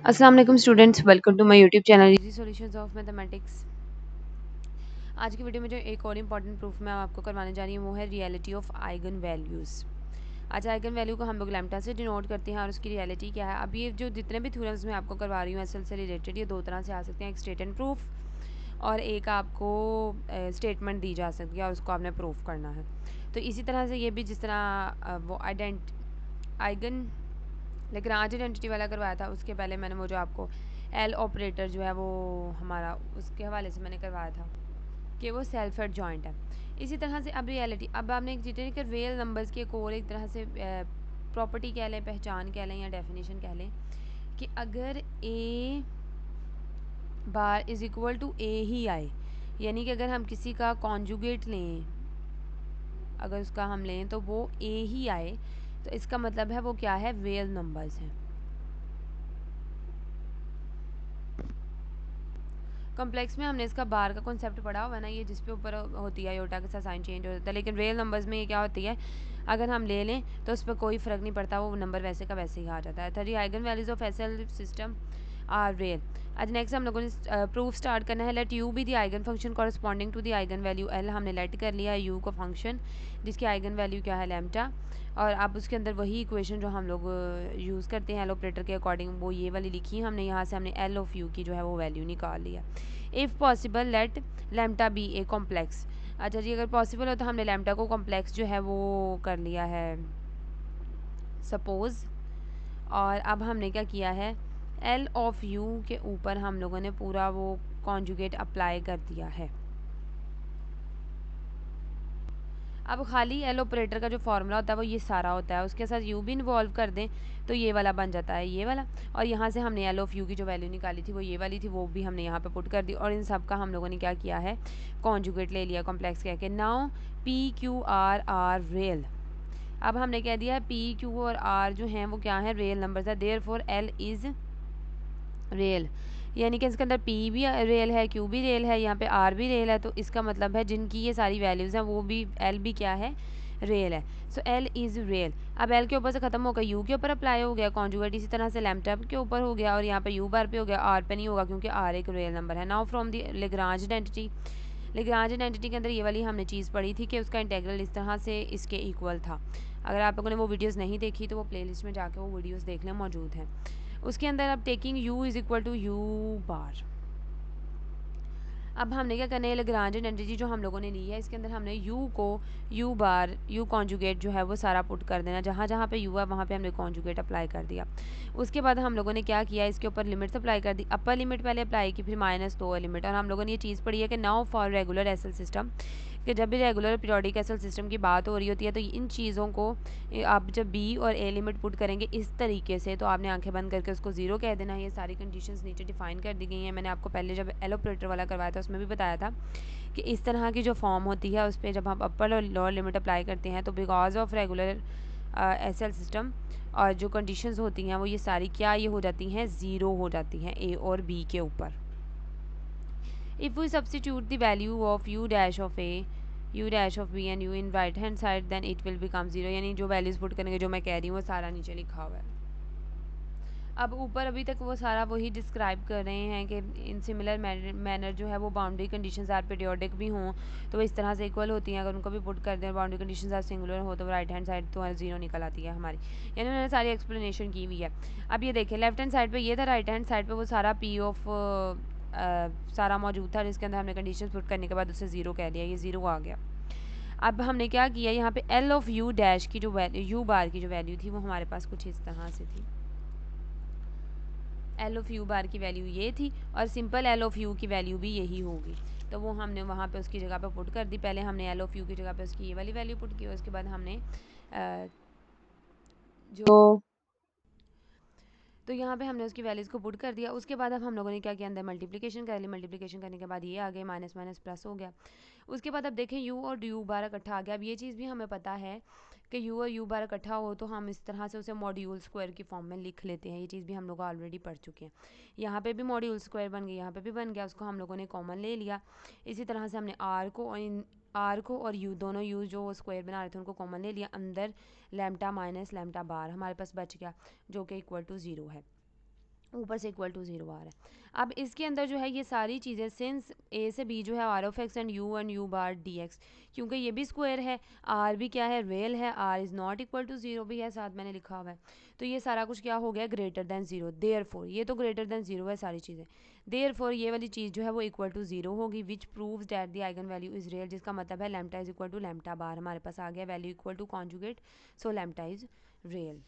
अस्सलाम वालेकुम students, welcome to my YouTube channel easy solutions of mathematics. आज की वीडियो में जो एक और इम्पॉर्टेंट प्रूफ मैं आपको करवाने जा रही हूँ वो है रियलिटी ऑफ आइगन वैल्यूज़। आज आइगन वैल्यू को हम लोग लैम्डा से डिनोट करते हैं और उसकी रियलिटी क्या है। अब ये जो जितने भी थ्योरम्स मैं आपको करवा रही हूँ एसएल से रिलेटेड, ये दो तरह से आ सकते हैं, एक स्टेटमेंट प्रूफ और एक आपको स्टेटमेंट दी जा सकती है और उसको आपने प्रूफ करना है। तो इसी तरह से ये भी जिस तरह वो आइगन लेग्रांज आइडेंटिटी वाला करवाया था, उसके पहले मैंने वो जो आपको एल ऑपरेटर जो है वो हमारा उसके हवाले से मैंने करवाया था कि वो सेल्फ एडजॉइंट है। इसी तरह से अब रियलिटी, अब आपने एक जितने कि रियल नंबर्स की एक और एक तरह से प्रॉपर्टी कह लें, पहचान कह लें या डेफिनेशन कह लें कि अगर ए बार इज़ इक्वल टू ए ही आए, यानी कि अगर हम किसी का कॉन्जुगेट लें, अगर उसका हम लें तो वो ए ही आए, तो इसका मतलब है वो क्या है, रियल नंबर्स हैं। कॉम्प्लेक्स में हमने इसका बार का कॉन्सेप्ट पढ़ा हुआ है ना, ये जिस पे ऊपर होती है योटा के साथ साइन चेंज हो जाता है, लेकिन रियल नंबर्स में ये क्या होती है, अगर हम ले लें तो उस पर कोई फ़र्क नहीं पड़ता, वो नंबर वैसे का वैसे ही आ जाता है। 30 eigen values of SL system are real. आज नेक्स्ट हम लोगों ने प्रूफ स्टार्ट करना है। Let U be the eigen function corresponding to the eigen value L. हमने लेट कर लिया यू को फंक्शन जिसकी आइगन वैल्यू क्या है, लैम्डा। और अब उसके अंदर वही इक्वेशन जो हम लोग यूज़ करते हैं एल ऑपरेटर के अकॉर्डिंग, वो ये वाली लिखी है हमने। यहाँ से हमने एल ऑफ यू की जो है वो वैल्यू निकाल लिया। If possible let lambda be a complex. अच्छा जी, अगर पॉसिबल हो तो हमने लैम्डा को कॉम्प्लेक्स जो है वो कर लिया है सपोज़। और अब हमने क्या किया है, एल ऑफ यू के ऊपर हम लोगों ने पूरा वो कॉन्जुगेट अप्लाई कर दिया है। अब खाली एल ऑपरेटर का जो फॉर्मूला होता है वो ये सारा होता है, उसके साथ यू भी इन्वॉल्व कर दें तो ये वाला बन जाता है, ये वाला। और यहाँ से हमने एल ऑफ यू की जो वैल्यू निकाली थी वो ये वाली थी, वो भी हमने यहाँ पे पुट कर दी और इन सब का हम लोगों ने क्या किया है, कॉन्जुगेट ले लिया कॉम्प्लेक्स कह के। Now P Q R R real. अब हमने कह दिया है पी क्यू और आर जो हैं वो क्या है, real numbers therefore L is real real, यानी कि इसके अंदर पी भी रियल है, क्यू भी रियल है, यहाँ पे आर भी रियल है, तो इसका मतलब है जिनकी ये सारी वैल्यूज़ हैं वो भी एल भी क्या है, रियल है। So L real real. अब एल के ऊपर से ख़त्म होकर यू के ऊपर अप्लाई हो गया कॉन्जुगेट, इसी तरह से लैम्डा के ऊपर हो गया और यहाँ पे यू बार पे हो गया, आर पे नहीं होगा क्योंकि आर एक रियल नंबर है। Now from the Lagrange identity, Lagrange identity के अंदर ये वाली हमने चीज़ पढ़ी थी कि उसका इंटेग्रल इस तरह से इसके इक्वल था। अगर आप लोगों ने वो वीडियोज़ नहीं देखी तो वो प्लेलिस्ट में जाके वो वीडियोज़ देख लें, मौजूद हैं उसके अंदर। अब taking u is equal to u bar. अब हमने क्या करना है, लेग्रांज आइडेंटिटी जो हम लोगों ने ली है इसके अंदर हमने यू को यू बार यू कॉन्जुगेट जो है वो सारा पुट कर देना, जहाँ जहाँ पे यू है वहाँ पे हमने कॉन्जुगेट अप्लाई कर दिया। उसके बाद हम लोगों ने क्या किया, इसके ऊपर लिमिट्स अप्लाई कर दी। अपर लिमिट पहले अप्लाई की, फिर -2 लिमिट। और हम लोगों ने ये चीज़ पढ़ी है कि now for regular SL system, कि जब भी रेगुलर पीरियोडिक एसएल सिस्टम की बात हो रही होती है तो इन चीज़ों को आप जब बी और ए लिमिट पुट करेंगे इस तरीके से, तो आपने आंखें बंद करके उसको ज़ीरो कह देना है। ये सारी कंडीशंस नीचे डिफाइन कर दी गई हैं। मैंने आपको पहले जब एल ऑपरेटर वाला करवाया था उसमें भी बताया था कि इस तरह की जो फॉर्म होती है उस पर जब हम अपर और लोअर लिमिट अप्लाई करते हैं तो because of regular SL system और जो कंडीशंस होती हैं वो ये सारी क्या ये हो जाती हैं, ज़ीरो हो जाती हैं ए और बी के ऊपर। If we substitute the value of u dash of a, u dash of b and u in right hand side then it will become 0, यानी जो वैल्यूज़ पुट करेंगे जो मैं कह रही हूँ वो सारा नीचे लिखा हुआ है। अब ऊपर अभी तक वो सारा वही डिस्क्राइब कर रहे हैं कि इन सिमिलर मैनर जो है वो बाउंड्री कंडीशंस आर पीरियोडिक भी हों तो वो इस तरह से इक्वल होती हैं। अगर उनको भी पुट कर दें बाउंड्री कंडीशंस आर सिंगुलर हो तो राइट हैंड साइड तो ज़ीरो निकल आती है हमारी, यानी उन्होंने सारी एक्सप्लेनेशन की हुई है। अब ये देखें, लेफ्ट हैंड साइड पे ये था, राइट हैंड साइड पे वो सारा पी ऑफ सारा मौजूद था जिसके अंदर हमने कंडीशन पुट करने के बाद उसे ज़ीरो कह दिया, ये ज़ीरो आ गया। अब हमने क्या किया, यहाँ पे एल ऑफ यू डैश की जो वैल्यू, यू बार की जो वैल्यू थी वो हमारे पास कुछ इस तरह से थी। एल ऑफ यू बार की वैल्यू ये थी और सिंपल एल ऑफ यू की वैल्यू भी यही होगी, तो वो हमने वहाँ पे उसकी जगह पे पुट कर दी। पहले हमने एल ऑफ यू की जगह पे उसकी ये वाली वैल्यू पुट की और उसके बाद हमने जो तो यहाँ पे हमने उसकी वैल्यूज़ को पुट कर दिया। उसके बाद अब हम लोगों ने क्या किया, अंदर मल्टीप्लिकेशन कर ली। मल्टीप्लिकेशन करने के बाद ये आ गए, माइनस माइनस प्लस हो गया। उसके बाद अब देखें यू और यू बार इकट्ठा आ गया। अब ये चीज़ भी हमें पता है कि यू और यू बार इकट्ठा हो तो हम इस तरह से उसे मॉड्यूल स्क्वायर की फॉर्म में लिख लेते हैं। ये चीज़ भी हम लोग ऑलरेडी पढ़ चुके हैं। यहाँ पे भी मॉड्यूल स्क्वायर बन गया, यहाँ पे भी बन गया, उसको हम लोगों ने कॉमन ले लिया। इसी तरह से हमने आर को और यू दोनों यू जो स्क्वायर बना रहे थे उनको कॉमन ले लिया। अंदर लैम्डा माइनस लैम्डा बार हमारे पास बच गया जो कि इक्वल टू ज़ीरो है। ऊपर से इक्वल टू 0 आ रहा है। अब इसके अंदर जो है ये सारी चीज़ें सिंस ए से बी जो है R of X and U bar D X, क्योंकि ये भी स्क्वायर है, आर भी क्या है, रियल है, R is not equal to 0 भी है, साथ मैंने लिखा हुआ है। तो ये सारा कुछ क्या हो गया, ग्रेटर दैन 0। देयरफॉर ये तो ग्रेटर दैन 0 है सारी चीज़ें, देयरफॉर ये वाली चीज़ जो है वो इक्वल टू 0 होगी, which proves that the eigen value is real, जिसका मतलब है lambda is equal to lambda bar, हमारे पास आ गया value equal to conjugate, so lambda is real.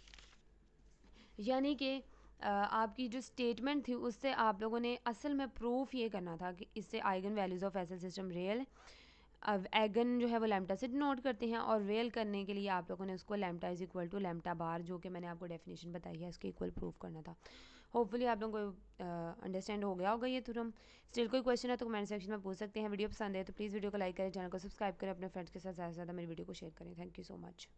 यानी कि आपकी जो स्टेटमेंट थी उससे आप लोगों ने असल में प्रूफ ये करना था कि इससे eigen values of acyl system real, अब एगन जो है वो लैम्डा से डिनोट करते हैं, और रियल करने के लिए आप लोगों ने उसको lambda is equal to lambda bar, जो कि मैंने आपको डेफिनेशन बताई है, इसके इक्वल प्रूफ करना था। होपफुली आप लोगों को अंडरस्टैंड हो गया होगा ये थ्योरम। स्टिल कोई क्वेश्चन है तो कमेंट सेक्शन में पूछ सकते हैं। वीडियो पसंद है तो प्लीज़ वीडियो को लाइक करें, चैनल को सब्सक्राइब करें, अपने फ्रेंड्स के साथ ज़्यादा से ज़्यादा मेरी वीडियो को शेयर करें। Thank you so much.